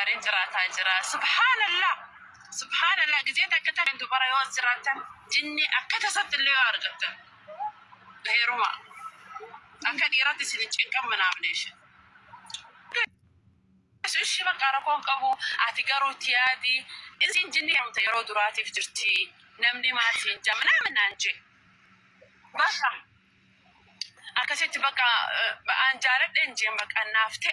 قارين جراتا جرا سبحان الله جزيت أكتر عند برايوز جراتا جني أكتر صدق اللي وارجت هي روما أكتر يراد سنين كم من عمنيش إيش بقى ركون كابو أتجارو تيادي إنسان جني هم تيرو دراتي في جرتي نمني ما تيجي من أنجي بس أكسيت بقى أنجارد إنجي بقى نافته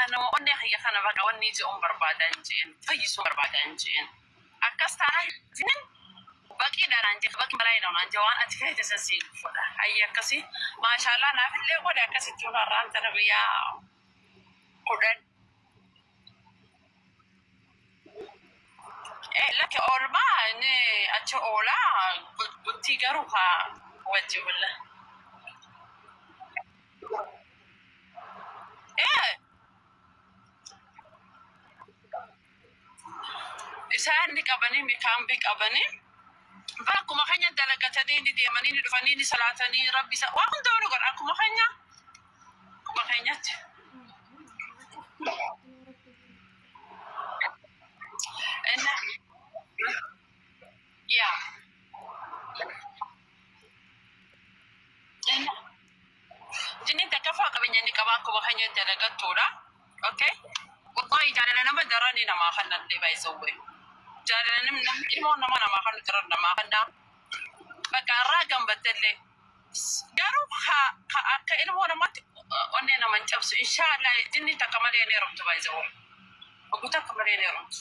أنا أني هي خنا بقى ونيجي برباد إنجين فيسو برباد إنجين أكستانا زين بقى دار إنجي بقى ملايين إنجي وأنا أتفهم تسنسين فدا هيا كسي ما شاء الله نافله ولا كسي تونا ران تربية كودن لك أول ما إني أشوف أولا بتيجروها وجه ولا إسان نكابني مكان بكابني فأكو مخنيا دلقتني دي مني دفني صلاتني ربي وأكون دوري قر أكو مخنيا إن يا إن جنين تكفى قبني نكابكو مخنيا دلقتورا أوكي والله جعلنا نما دراني نما خلنا اللي بيسوي جعلنا نم إلمون نما خلنا درنا نما خلنا بقى راجم بدلي جارو كإلمون نما وننا من جبس إن شاء الله جنين تكملين يرمت بيسوي وقلت كملين يرمت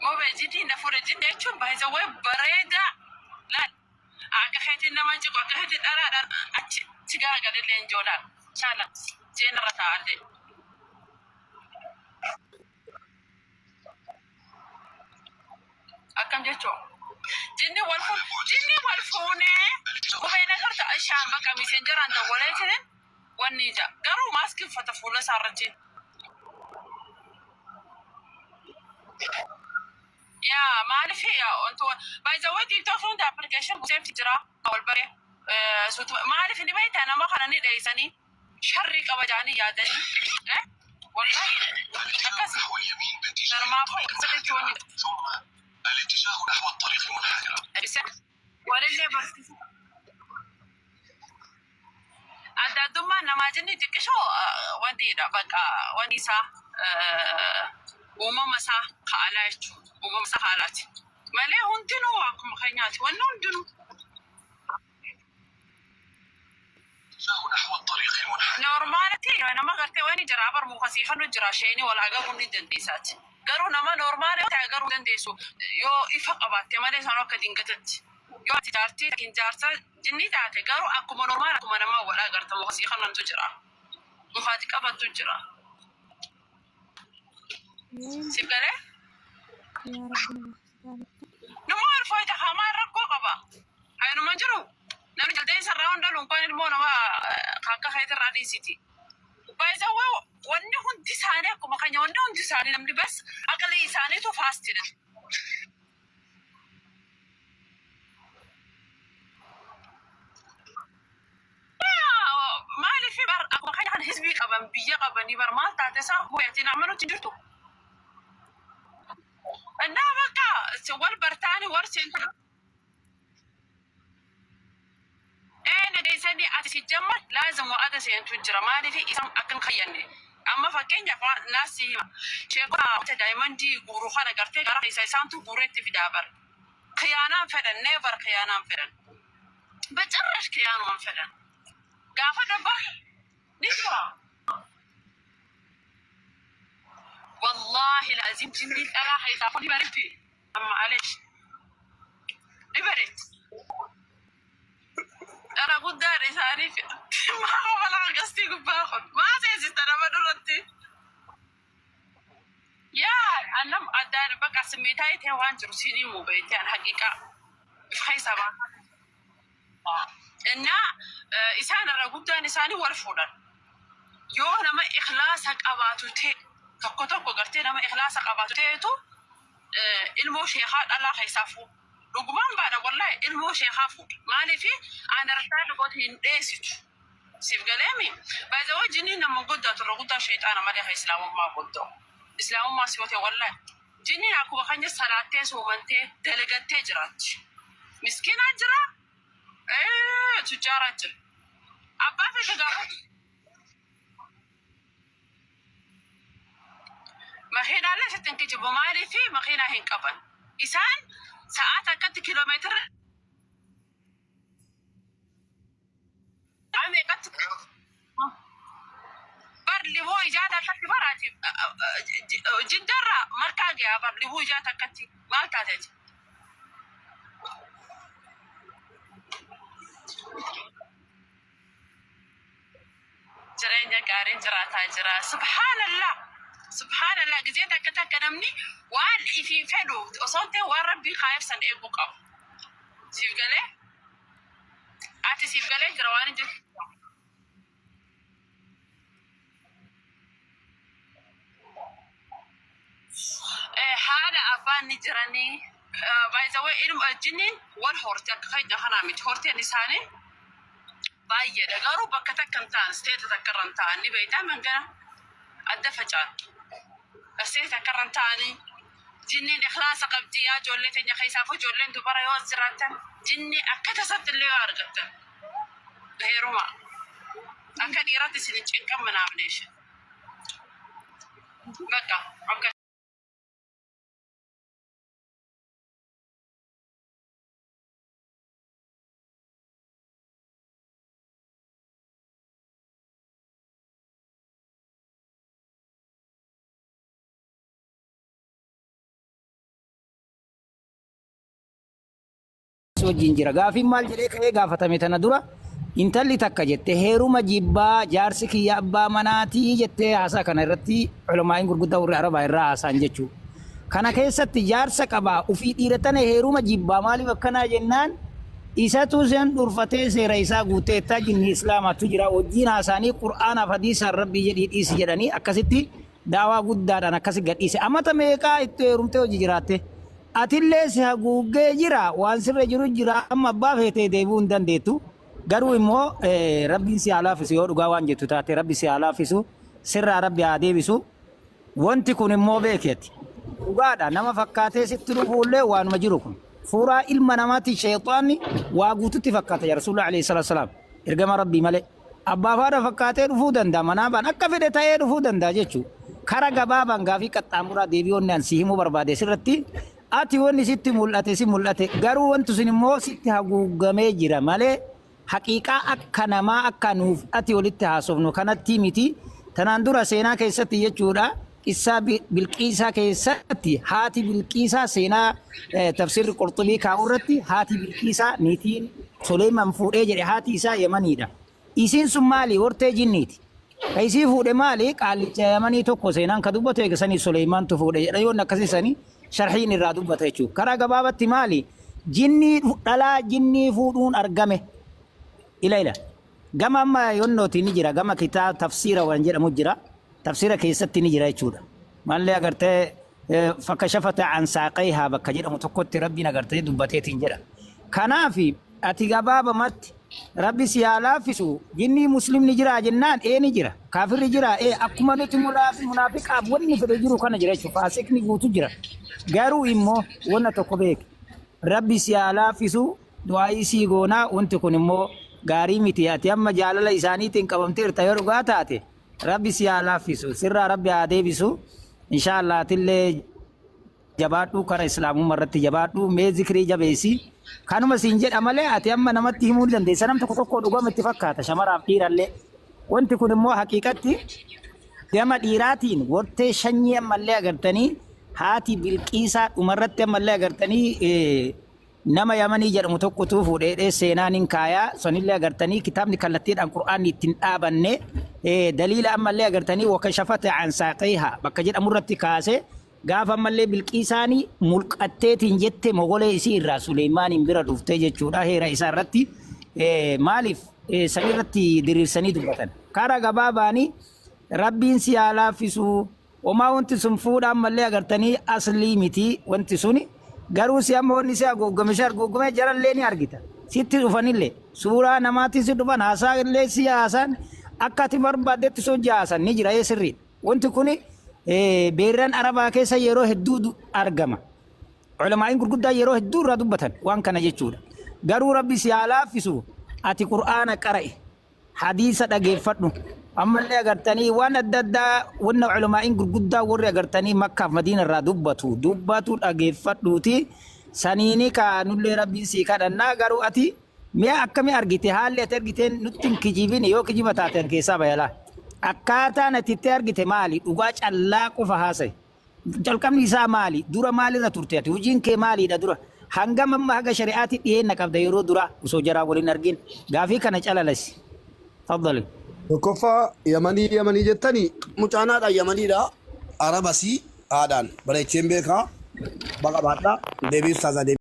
ما بيجي نفور جنين شو بيسوي بريدة لا أكحيتي نما جوا أكحيتي أراد تجارة قليلين جولا شالا جينا رتاعدي أكم جتو جني والفونة وبين غرت أشام بقى ميسنجر عند ولاتين والنيجا قالوا ماسك فتفولا صارتين يا ما أعرف يا أنتوا بايزوتي تفون ده أبليكيشن بسيف تجرا أول بري سوت ما أعرف إني بيت أنا ما خلني ليسني شري كبجاني يادني والله أكاسي ترى ما أقول سكتوني ثم الاتجاه نحو الطريق المنحدرة أرسل ولا اللي بس أدا دوما نماذجني تكشو وديدا بقى ونيسا وما مسا خالاتو وما مسا خالاتي ما ليه هندنو أكم خيناتي ولا هندنو نحو الطريق المنحدر نورمالتي أنا ما قلت وين جرابر مخسيخا نجراشيني ولا قبل ندنديسات قالوا نما نورمال قالوا دنديسو يو إفقابات ما ليس أنا كدينكتت يو تجارتي لكن جارتا جني تاعتي قالوا أكم نورمال أكم أنا ما ولا قلت مخسيخا نتجرا مخاتك أبد تجرا سيبقى نما الفايدة خامار ركوا قبا هاي نمجرو نحن جلدين سراون دلون كون المونا ما خاكا خيط الرادي سيتي بايزاوه وني هندي ساني أكو مخاني وني هندي ساني نمدي بس أقلي ساني تو فاستينا ما لي في بر أكو مخاني عن حزبي قبن بيا قبني بر ما تاتسا هو يتنا عملو تجرتو أنا بقى سوال برتاني ورسين أنا ديسني أتسجمر لازم وأدا سينتوجر ما لي في إسم أكن خياني أما فكين جفا ناسي شيء دايما دي غورو خنا قرتي قرا خيسا سانتو غورت في دابر خيانة فدن نيفر خيانة فدن بترش خيانة فدن قافة دبا نسوا والله لازم جني ألا حيسافون يبرتي أما معلش يبرت أنا قد داري ثاني ما هو ولا قصدي باخذ ما زيزت أنا بدرتي يا أنا أدار بقى سميتها تهوان جرسيني مو بيتي أنا حقيقة بخي سبعة إن إنسان رجوب ده إنساني ورفودا يو لما إخلاصك أباتو تي تكتب قرتي لما إخلاصك أباتو تي تو الموشي خاد الله حيسافو رجومان بعد والله الموشي خافو ما لي في أنا رتاح قلت هندسيت سيف قلامي بعد وجهني لما قلت ترى شيطان ما له إسلام ما قلت إسلام ما سوته والله جنين أكو خنجر صلاتي سومنتي دلقتي جرات مسكين أجرا تجارة أجر أبا في تجارة ما هنا لا ستنكج بمالي في ما هنا هين كبن إنسان ساعات أكد كيلومتر عمي قد برلي هو إجادة كتي براتي جدرة مركاجي برلي هو إجادة كتي ما كاتج جرينا قارين جراتا جرا سبحان الله سبحان الله جزيتا كتا كنمني وان في فلو وصوتي وربي خايف سن إيبوك أو سيف قالي أتي سيف قالي جرواني جد حالة أبان نجراني بايزاوي إلم الجنين والهورتي خيجا خنامي هورتي نساني باية دقارو بكتا كنتان ستيتا تكرنتاني بيتا من قنا الدفجان ستيتا تكرنتاني جنين إخلاص قبدي يا جولتين يا خيسافو جولين دبارا يوزراتن جني أكتا سبت اللي يارغتن هيروما أكد إرادي سنجين كم من عمنيش بكا أكد wajjin jira gaafiin maal jedhee ka'ee gaafatame tana dura intalli takka jette heeruma jibbaa jaarsi kiyya abbaa manaatii jettee haasaa kana irratti culamaa'iin gurguddaa warri arabaa irraa haasaan jechuu kana keessatti jaarsa qabaa ufii dhiiratana heeruma jibbaa maaliif akkanaa jennaan isatu sen dhurfatee seera isaa guuteettaa jinni islaamaatu jira wajjiin haasaanii qur'aanaaf hadiisaan rabbii jedhii dhiisi jedhanii akkasitti daawaa guddaadhaan akkasi gadhiise amata meeqaa itti heerumtee hojii jiraatte atillee si haguuggee jira waan sirra jiru jira amma abbaa feetee deebi'uu hin dandeettu garuu immoo rabbiin si halaafisu yoo dhugaa waan jettu taate rabbi si halaafisu sirraa rabbi haa deebisu wanti kun immoo beekeeti dhugaadha nama fakkaatee sitti dhufuullee waanuma jiru kun fuuraa ilma namaatti sheexaanni waa guututti fakkaata yaa rasuulli alayhi salaatu salaam ergama rabbii malee abbaa faadha fakkaatee dhufuu danda'a manaabaan akka fedhe ta'ee dhufuu danda'a jechuudha kara gabaabaan gaafii qaxxaamuraa deebi'oonni an si himuu barbaade sirratti ati wanni sitti mul'ate si mul'ate garuu wanti sun immoo sitti haguugamee jira malee haqiiqaa akka namaa akka nuuf ati walitti haasofnu kanatti miti tanaan dura seenaa keessatti jechuudha qissaa bilqiisaa keessatti haati bilqiisaa seenaa tafsirri qurxubii kaa'u irratti haati bilqiisaa niitiin Suleymaan fuudhee jedhe haati isaa Yamaniidha isiin sun maali hortee jinniiti ka isii fuudhe maali qaallicha Yamanii tokko seenaan ka dubbatu eegasanii Suleymaantu fuudhe jedha yoon akkasisanii sharhiin irraa dubbata jechuudha karaa gabaabatti maali jinnii dhalaa jinnii fuudhuun argame ila gama amma yonnooti ni jira gama kitaaba tafsiira waan jedhamu jira tafsiira keessatti ni jira jechuudha mallee agartee fakkashafata an saaqayhaa bakka jedhamu tokkotti rabbiin agartee dubbateetiin jedha kanaafi ati gabaabamatti rabbi si haa laaffisu jinnii muslimni jira jennaan ni jira kaafirri jira akkuma nuti munaafiqaaf wanni fedhe jiru kana jira jechuudha faasikni guutu jira garuu immoo wanna tokko beek rabbi si haa laaffisu du'aa'ii sii goonaa wanti kun immoo gaarii miti ati amma jaalala isaaniitiin qabamteerta yoo dhugaa taate rabbi si haa laaffisu sirraa rabbi haa deebisu inshaallah atillee jabaadhuu kara islaamummaa irratti jabaadhuu mee zikrii jabeessi kanuma siin jedha malee ati amma namatti himuu dandeessa nam tokko dhugama itti fakkaata shamaraaf dhiirallee wanti kun immoo haqiiqatti gama dhiiraatiin wartee shanyii ammallee agartanii haati bilqiisaa dhumarratti ammallee agartanii nama Yamanii jedhamu tokkotu fuudhee seenaan hin kaayaa sonillee agartanii kitaabni kallattiidhaan qur'aanni ittiin dhaabanne daliila ammallee agartanii wakashafata an saaqayhaa bakka jedhamu irratti kaase gaafa ammallee bilqiisaanii mulqatteetiin jette mogolee isii irraa Suleymaaniin bira dhuftee jechuudha heera isaa irratti maaliif san irratti diriirsanii dubbatan karaa gabaabaanii rabbiin si haa laaffisu omaa wanti sun fuudha ammallee agartanii aslii miti wanti suni garuu si amma wanni si haguugame jarallee ni argita sitti dhufanillee suuraa namaatti si dhufan haasaa illee siyaasan akka ati barbaadetti sochaasan ni jira sirrii. Wanti kun beerran Arabaa keessa yeroo hedduu argama. Culamaa'iin gurguddaa yeroo hedduu irraa dubbatan waan kana jechuudha. Garuu Rabbi si haa laaffisu ati Qur'aana qara'i hadiisa dhageeffadhu. Ammallee agartanii waan adda addaa wanna culamaa'iin gurguddaa warri agartanii Makkaaf Madiina irraa dubbatu dhageeffadhuuti. Saniini kaanullee Rabbi si kadhannaa garuu ati mi'a akkamii argite haalli ati argiteen nutti hin kijibin yoo kijiba taateen keessaa bayalaa. Akkaataan ati itti argite maali? Dhugaa callaa qofa haasa'e. Jalqabni isaa maali? Dura maalirra turte ati? Hojiin kee maaliidha dura? Hangam amma haga shari'aatti dhiyeenna qabda yeroo dura osoo jaraa waliin argin. Gaafii kana calalasi. Faddali. Tokkoffaa Yamanii jettanii mucaanaadha Yamaniidha. Arabasii aadaan bareecheen beekaa baqa baadhaa deebii ustaazaa